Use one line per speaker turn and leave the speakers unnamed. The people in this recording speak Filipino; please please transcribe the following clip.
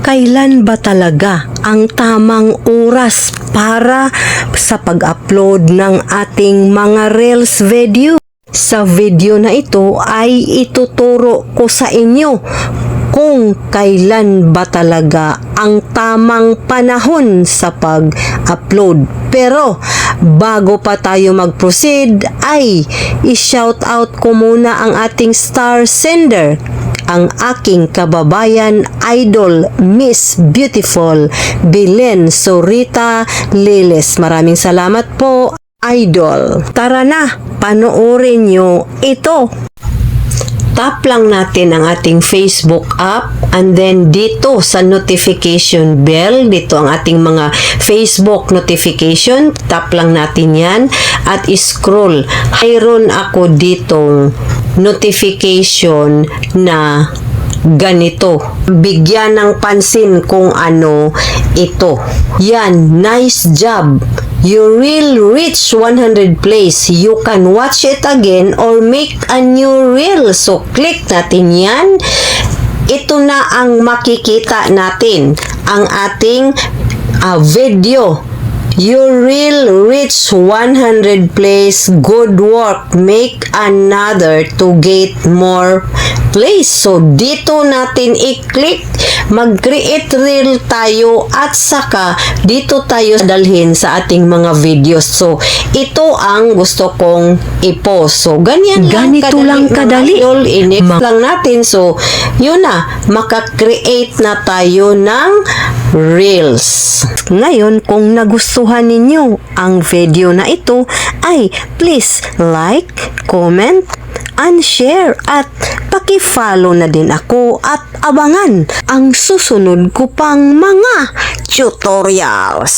Kailan ba talaga ang tamang oras para sa pag-upload ng ating mga Reels video? Sa video na ito ay ituturo ko sa inyo kung kailan ba talaga ang tamang panahon sa pag-upload. Pero bago pa tayo mag-proceed ay i-shout out ko muna ang ating star sender, ang aking kababayan idol Miss Beautiful Belen Sorita Liles. Maraming salamat po, idol. Tara na, panoorin nyo ito. Tap lang natin ang ating Facebook app and then dito sa notification bell, dito ang ating mga Facebook notification, tap lang natin yan at scroll. Mayroon ako ditong notification na ganito. Bigyan ng pansin kung ano ito. Yan, nice job. You will reach 100 plays. You can watch it again or make a new reel. So, click natin yan. Ito na ang makikita natin. Ang ating video. You will reach 100 plays. Good work. Make another to get more plays. So, dito natin i-click. Mag-create reel tayo at saka dito tayo dalhin sa ating mga videos. So, ito ang gusto kong i-post. So, ganito lang kadali. Init lang natin. So, yun na. Maka-create na tayo ng reels. Ngayon, kung nagustuhan ninyo ang video na ito, ay please like, comment, and share at paki-follow na din ako at abangan ang susunod ko pang mga tutorials.